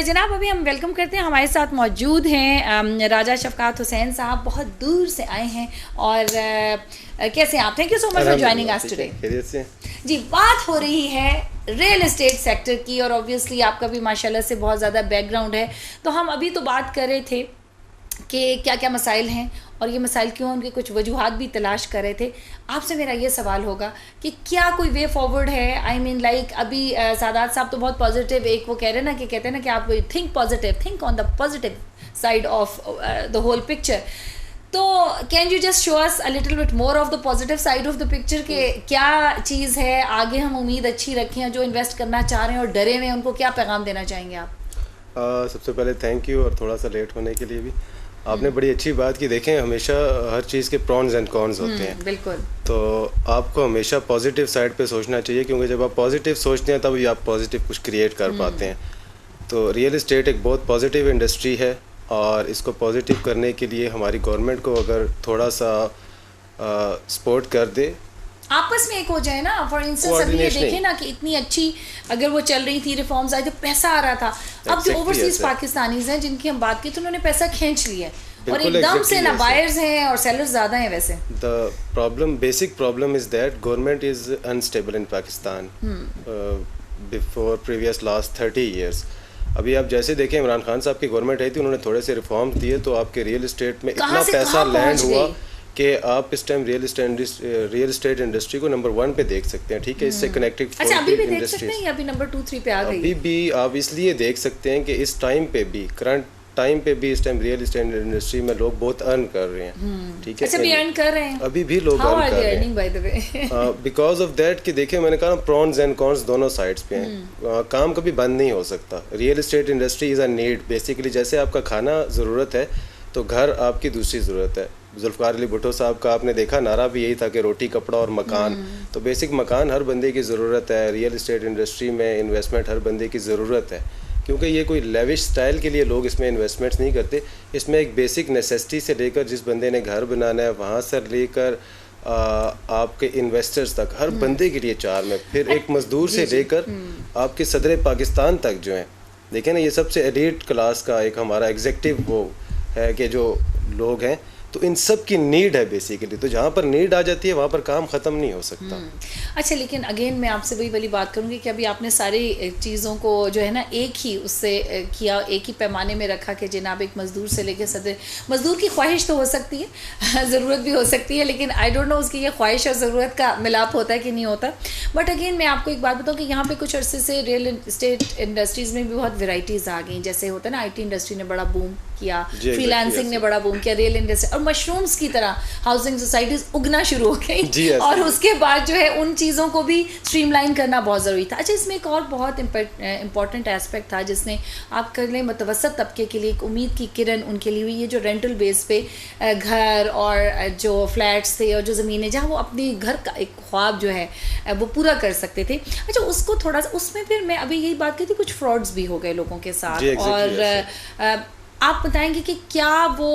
जनाब अभी हम वेलकम करते हैं, हमारे साथ मौजूद हैं राजा शफकात हुसैन साहब, बहुत दूर से आए हैं। और कैसे हैं आप? Thank you so much for joining us today. जी, बात हो रही है रियल एस्टेट सेक्टर की, और ऑब्वियसली आपका भी माशाल्लाह से बहुत ज़्यादा बैकग्राउंड है। तो हम अभी तो बात कर रहे थे कि क्या क्या मसाइल हैं और ये मसाइल क्यों, उनके कुछ वजूहात भी तलाश कर रहे थे। आपसे मेरा ये सवाल होगा कि क्या कोई वे फॉरवर्ड है? आई मीन लाइक अभी सादात साहब तो बहुत पॉजिटिव, एक वो कह रहे हैं ना कि कहते हैं ना कि आप think positive, think on the positive side of the whole picture. तो can you just show us a little bit more of the positive side of the picture कि क्या चीज़ है, आगे हम उम्मीद अच्छी रखें, जो इन्वेस्ट करना चाह रहे हैं और डरे हुए हैं उनको क्या पैगाम देना चाहेंगे आप? सबसे पहले थैंक यू, और थोड़ा सा लेट होने के लिए भी। आपने बड़ी अच्छी बात की। देखें, हमेशा हर चीज़ के प्रॉन्स एंड कॉन्स होते हैं। बिल्कुल। तो आपको हमेशा पॉजिटिव साइड पे सोचना चाहिए, क्योंकि जब आप पॉजिटिव सोचते हैं तभी आप पॉजिटिव कुछ क्रिएट कर पाते हैं। तो रियल एस्टेट एक बहुत पॉजिटिव इंडस्ट्री है, और इसको पॉजिटिव करने के लिए हमारी गवर्नमेंट को अगर थोड़ा सा सपोर्ट कर दे, आपस में एक हो जाए ना। फॉर इंस्टेंस अभी ये देखें ना कि इतनी अच्छी अगर वो चल रही थी, रिफॉर्म्स आए थे, पैसा आ रहा था। अब जो ओवरसीज पाकिस्तानीज हैं जिनकी हम बात की, तो उन्होंने पैसा खींच लिया और एकदम से ना बायर्स हैं और सेलर्स ज़्यादा हैं। वैसे the problem, basic problem is that government is unstable in Pakistan before previous last 30 years। अभी आप जैसे देखें, इमरान खान साहब की गवर्नमेंट आई थी, उन्होंने थोड़े से रिफॉर्म्स दिए तो आपके रियल एस्टेट में इतना पैसा लैंड हुआ कि आप इस टाइम रियल एस्टेट इंडस्ट्री को नंबर 1 पे देख सकते हैं। ठीक है, इससे कनेक्टेड अभी भी देख सकते हैं या अभी नंबर 2 3 पे आ गई? अभी भी आप इसलिए देख सकते हैं कि इस टाइम पे भी, करंट टाइम पे भी, इस टाइम रियल एस्टेट इंडस्ट्री में लोग बहुत अर्न कर रहे हैं। ठीक है, अभी अर्न कर रहे हैं, अभी भी लोग अर्न कर रहे हैं बिकॉज ऑफ दैट कि देखिए, मैंने कहा प्रॉन्स एंड कॉन्स दोनों साइड्स पे हैं। काम कभी बंद नहीं हो सकता। Real estate industry is a need. Basically जैसे आपका खाना ज़रूरत है, तो घर आपकी दूसरी ज़रूरत है। जुल्फ़िकार अली भुट्टो साहब का आपने देखा, नारा भी यही था कि रोटी, कपड़ा और मकान। तो बेसिक मकान हर बंदे की ज़रूरत है। रियल एस्टेट इंडस्ट्री में इन्वेस्टमेंट हर बंदे की ज़रूरत है, क्योंकि ये कोई लेविश स्टाइल के लिए लोग इसमें इन्वेस्टमेंट्स नहीं करते। इसमें एक बेसिक नेसेसिटी से लेकर, जिस बंदे ने घर बनाना है वहाँ से लेकर आपके इन्वेस्टर्स तक, हर बंदे के लिए चार में, फिर एक मज़दूर से लेकर आपके सदर पाकिस्तान तक जो है, देखें ना, ये सबसे एलीट क्लास का एक हमारा एग्जेक्टिव वो है कि जो लोग हैं, तो इन सब की नीड है बेसिकली। तो जहाँ पर नीड आ जाती है वहाँ पर काम ख़त्म नहीं हो सकता। अच्छा, लेकिन अगेन मैं आपसे वही वाली बात करूँगी कि अभी आपने सारी चीज़ों को जो है ना एक ही उससे किया, एक ही पैमाने में रखा कि जनाब एक मज़दूर से लेकर सदर। मज़दूर की ख्वाहिश तो हो सकती है, ज़रूरत भी हो सकती है, लेकिन आई डोंट नो उसकी ये ख्वाहिश और ज़रूरत का मिलाप होता है कि नहीं होता। बट अगेन मैं आपको एक बात बताऊँ कि यहाँ पर कुछ अरसे से रियल एस्टेट इंडस्ट्रीज़ में भी बहुत वेराइटीज़ आ गई। जैसे होता है ना, IT इंडस्ट्री ने बड़ा बूम किया, फ्रीलांसिंग ने बड़ा बूम किया, रियल इंडस्ट्री, और मशरूम्स की तरह हाउसिंग सोसाइटीज उगना शुरू हो गई। और उसके बाद जो है उन चीज़ों को भी स्ट्रीमलाइन करना बहुत ज़रूरी था। अच्छा, इसमें एक और बहुत इंपॉर्टेंट एस्पेक्ट था जिसने आप कर लें मुतवसत तबके के लिए एक उम्मीद की किरण उनके लिए हुई। ये जो रेंटल बेस पे घर और जो फ्लैट्स थे और जो ज़मीनें, जहाँ वो अपने घर का एक ख्वाब जो है वो पूरा कर सकते थे। अच्छा, उसको थोड़ा सा उसमें फिर मैं अभी यही बात की थी, कुछ फ्रॉड्स भी हो गए लोगों के साथ। और आप बताएंगे कि क्या वो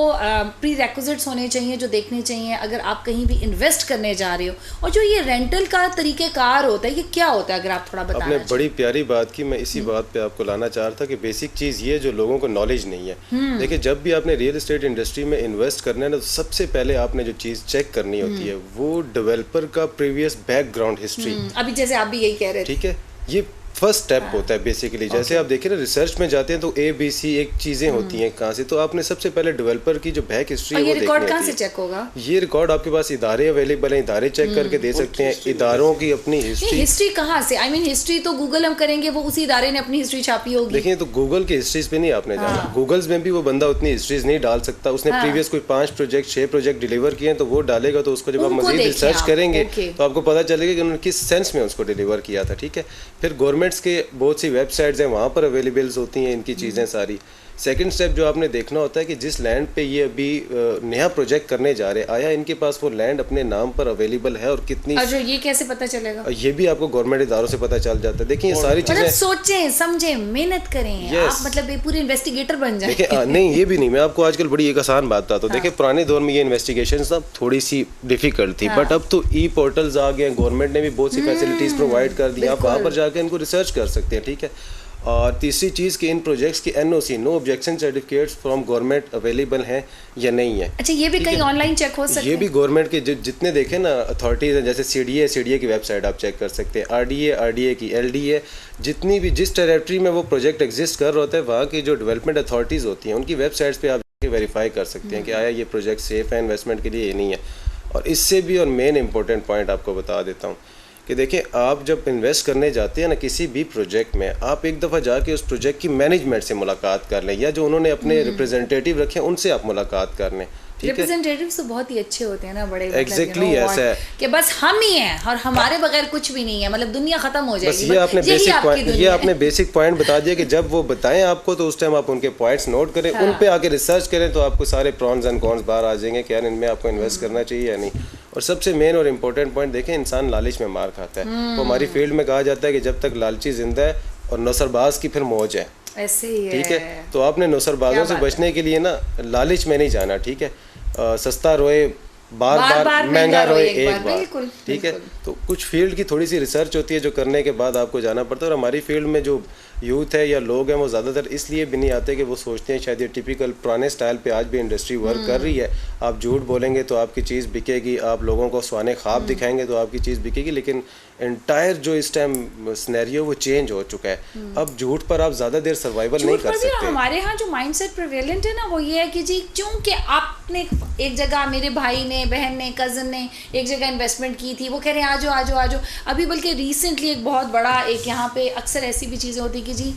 प्री रेक्विजिट्स होने चाहिए जो देखने चाहिए अगर आप कहीं भी इन्वेस्ट करने जा रहे हो, और जो ये रेंटल का तरीक़ेकार होता है, ये क्या होता है? अगर आप थोड़ा बताना। आपने बड़ी प्यारी बात की, मैं इसी बात पे आपको लाना चाह रहा था कि बेसिक चीज़ ये जो लोगों को नॉलेज नहीं है। देखिए, जब भी आपने रियल एस्टेट इंडस्ट्री में इन्वेस्ट करना है ना, तो सबसे पहले आपने जो चीज़ चेक करनी होती है वो डेवलपर का प्रीवियस बैकग्राउंड हिस्ट्री। अभी जैसे आप भी यही कह रहे थे, ठीक है, ये फर्स्ट स्टेप होता है बेसिकली। जैसे आप देखिए ना, रिसर्च में जाते हैं तो ABC एक चीज़ें होती हैं कहाँ से, तो आपने सबसे पहले डेवलपर की जो बैक हिस्ट्री है वो देखनी होती है। कहाँ से चेक होगा? ये रिकॉर्ड आपके पास इदारे अवेलेबल हैं, इदारे चेक करके दे सकते हैं। इदारों की अपनी हिस्ट्री कहाँ से? आई मीन हिस्ट्री तो गूगल हम करेंगे, वो उसी इदारे ने अपनी हिस्ट्री छापी होगी। देखिए, तो गूगल की हिस्ट्रीज पे नहीं आपने जाना। गूगल्स में भी वो बंदा उतनी हिस्ट्रीज नहीं डाल सकता। उसने प्रीवियस कोई 5 प्रोजेक्ट 6 प्रोजेक्ट डिलीवर किए हैं, तो वो डालेगा। तो उसको जब आप मजीद रिसर्च करेंगे तो आपको पता चलेगा कि उन्होंने किस सेंस में उसको डिलीवर किया था। ठीक है, फिर गवर्नमेंट्स के बहुत सी वेबसाइट्स हैं, वहाँ पर अवेलेबल्स होती हैं इनकी चीज़ें सारी। सेकंड स्टेप जो आपने देखना होता है कि जिस लैंड पे ये अभी नया प्रोजेक्ट करने जा रहे हैं, आया इनके पास वो लैंड अपने नाम पर अवेलेबल है और कितनी। अच्छा, ये कैसे पता चलेगा? ये भी आपको गवर्नमेंट इदारों से पता चल जाता है। देखिए, ये सारी चीजें सोचें समझें मेहनत करें आप, मतलब ये पूरे इन्वेस्टिगेटर बन जाए। देखिए, नहीं ये भी नहीं, मैं आपको आजकल बड़ी एक आसान बात बताता हूँ। देखिए, पुराने दौर में ये इन्वेस्टिगेशन ना थोड़ी सी डिफिकल्ट थी, बट अब तो पोर्टल्स आ गए, गवर्नमेंट ने भी बहुत सी फैसिलिटीज प्रोवाइड कर दी, आप वहाँ पर जाकर इनको रिसर्च कर सकते हैं। ठीक है, और तीसरी चीज़ कि इन प्रोजेक्ट्स की NOC no objection certificates from government available हैं या नहीं है। अच्छा, ये भी कहीं ऑनलाइन चेक हो सकते हैं? ये भी गवर्नमेंट के जितने देखें ना अथॉरिटीज़ हैं, जैसे CDA की वेबसाइट आप चेक कर सकते हैं, RDA की, LDA, जितनी भी जिस टेरेटरी में वो प्रोजेक्ट एग्जिस्ट कर रहा होता है वहाँ की जो डेवलपमेंट अथॉरिटीज़ होती हैं उनकी वेबसाइट्स पे आप वेरीफाई कर सकते हैं कि आया ये प्रोजेक्ट सेफ़ है इन्वेस्टमेंट के लिए, ये नहीं है। और इससे भी और मेन इंपॉर्टेंट पॉइंट आपको बता देता हूँ कि देखिए, आप जब इन्वेस्ट करने जाते हैं ना किसी भी प्रोजेक्ट में, आप एक दफ़ा जाके उस प्रोजेक्ट की मैनेजमेंट से मुलाकात कर लें या जो उन्होंने अपने रिप्रेजेंटेटिव रखे हैं उनसे आप मुलाकात कर लें। रिप्रेजेंटेटिव्स तो बहुत ही अच्छे होते हैं ना, बड़े एग्जैक्टली ऐसा है कि बस हम ही हैं और हमारे बगैर कुछ भी नहीं है, मतलब दुनिया खत्म हो जाएगी। बस ये आपने बेसिक पॉइंट बता दिया कि जब वो बताएं आपको तो उस टाइम आप उनके पॉइंट्स नोट करें, उन पे आके रिसर्च करें तो आपको सारे प्रॉन्स एंड कॉन्स बाहर आ जाएंगे कि यार इनमें आपको इन्वेस्ट करना चाहिए या नहीं। और सबसे मेन और इम्पोर्टेंट पॉइंट देखें, इंसान लालच में मार खाता है। तो हमारी फील्ड में कहा जाता है कि जब तक लालची जिंदा है और नौसरबाज की फिर मौज है। ऐसे ही है। ठीक है, तो आपने नौसरबाजों से बचने के लिए ना लालच में नहीं जाना। ठीक है, सस्ता रोए बार बार महंगा रोए एक बार। ठीक है, तो कुछ फील्ड की थोड़ी सी रिसर्च होती है जो करने के बाद आपको जाना पड़ता है। और हमारी फील्ड में जो यूथ है या लोग हैं वो ज़्यादातर इसलिए भी नहीं आते कि वो सोचते हैं शायद ये टिपिकल पुराने स्टाइल पे आज भी इंडस्ट्री वर्क कर रही है। आप झूठ बोलेंगे तो आपकी चीज़ बिकेगी, आप लोगों को सुहाने ख्वाब दिखाएंगे तो आपकी चीज़ बिकेगी, लेकिन एंटायर जो इस टाइम सिनेरियो वो चेंज हो चुका है। अब झूठ पर आप ज़्यादा देर सर्वाइवल नहीं कर सकते। हमारे यहाँ जो माइंडसेट प्रिवेलेंट है ना वो ये है कि जी क्योंकि आपने एक जगह, मेरे भाई ने, बहन ने, कज़न ने एक जगह इन्वेस्टमेंट की थी, वो कह रहे हैं आ जाओ। अभी बल्कि रिसेंटली एक बहुत बड़ा एक यहाँ पे अक्सर ऐसी भी चीज़ें होती कि जी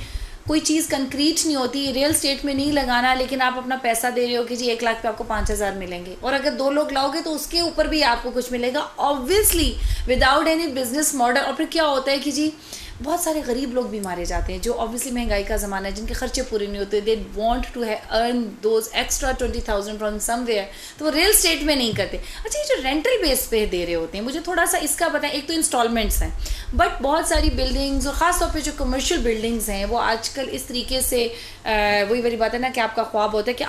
कोई चीज़ कंक्रीट नहीं होती, रियल स्टेट में नहीं लगाना, लेकिन आप अपना पैसा दे रहे हो कि जी 1 लाख पे आपको 5,000 मिलेंगे, और अगर 2 लोग लाओगे तो उसके ऊपर भी आपको कुछ मिलेगा, obviously without any business model. और फिर क्या होता है कि जी बहुत सारे गरीब लोग भी मारे जाते हैं जो ऑब्वियसली महंगाई का ज़माना है, जिनके खर्चे पूरे नहीं होते, they want to earn those extra 20,000 from somewhere, तो वो रियल स्टेट में नहीं करते। अच्छा, ये जो रेंटल बेस पे दे रहे होते हैं, मुझे थोड़ा सा इसका बताएं। एक तो इंस्टॉलमेंट्स हैं, बट बहुत सारी बिल्डिंग्स और ख़ास तौर पे जो कमर्शियल बिल्डिंग्स हैं वो आजकल इस तरीके से वही वाली बात है ना कि आपका ख्वाब होता है कि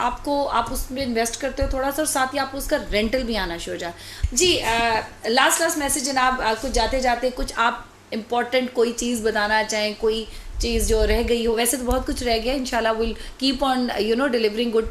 आप उसमें इन्वेस्ट करते हो थोड़ा सा और साथ ही आपको उसका रेंटल भी आना शुरू हो जाए। जी लास्ट मैसेज जनाब, कुछ जाते जाते कुछ आप इम्पॉर्टेंट कोई चीज़ बताना चाहें, कोई चीज़ जो रह गई हो? वैसे तो बहुत कुछ रह गया, इंशाल्लाह will keep on delivering good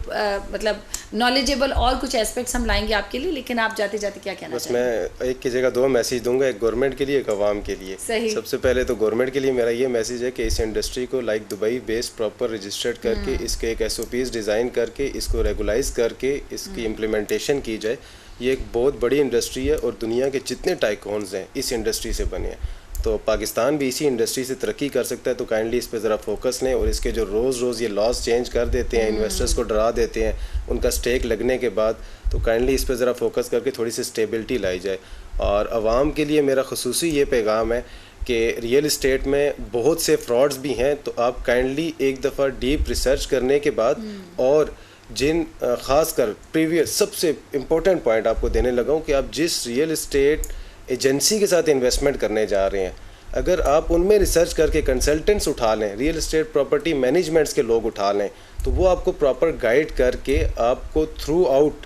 मतलब नॉलेजेबल और कुछ एस्पेक्ट्स हम लाएंगे आपके लिए, लेकिन आप जाते जाते क्या कहना बस मैं एक की जगह 2 मैसेज दूंगा, एक गवर्नमेंट के लिए, एक आवाम के लिए। सही। सबसे पहले तो गवर्नमेंट के लिए मेरा ये मैसेज है कि इस इंडस्ट्री को like Dubai based proper registered करके इसके एक SOPs डिज़ाइन करके इसको रेगुलाइज करके इसकी इम्प्लीमेंटेशन की जाए। ये एक बहुत बड़ी इंडस्ट्री है और दुनिया के जितने टाइकॉन्स हैं इस इंडस्ट्री से बने हैं, तो पाकिस्तान भी इसी इंडस्ट्री से तरक्की कर सकता है। तो काइंडली इस पे ज़रा फोकस लें और इसके जो रोज़ ये लॉस चेंज कर देते हैं, इन्वेस्टर्स को डरा देते हैं उनका स्टेक लगने के बाद, तो काइंडली इस पे ज़रा फोकस करके थोड़ी सी स्टेबिलिटी लाई जाए। और आवाम के लिए मेरा खुसूसी ये पैगाम है कि रियल इस्टेट में बहुत से फ्रॉड्स भी हैं, तो आप काइंडली एक दफ़ा डीप रिसर्च करने के बाद और जिन ख़ासकर प्रीवियस सबसे इम्पोर्टेंट पॉइंट आपको देने लगा हूँ कि आप जिस रियल इस्टेट एजेंसी के साथ इन्वेस्टमेंट करने जा रहे हैं, अगर आप उनमें रिसर्च करके कंसल्टेंट्स उठा लें, रियल इस्टेट प्रॉपर्टी मैनेजमेंट्स के लोग उठा लें, तो वो आपको प्रॉपर गाइड करके आपको throughout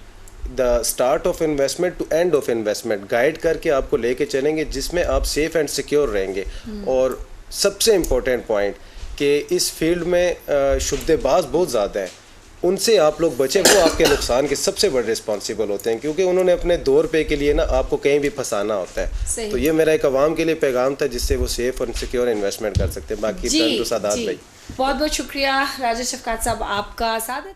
the start of investment to end of investment guide करके आपको लेके चलेंगे, जिसमें आप सेफ़ एंड सिक्योर रहेंगे। और सबसे इम्पोर्टेंट पॉइंट कि इस फील्ड में शुद्देबाज बहुत ज़्यादा है, उनसे आप लोग बचें, वो आपके नुकसान के सबसे बड़े रिस्पॉन्सिबल होते हैं, क्योंकि उन्होंने अपने 2 रुपये के लिए ना आपको कहीं भी फंसाना होता है। तो ये मेरा एक आवाम के लिए पैगाम था जिससे वो सेफ और सिक्योर इन्वेस्टमेंट कर सकते हैं। बाकी तो सादात भाई, बहुत बहुत शुक्रिया राजा शफकात साहब आपका साथ।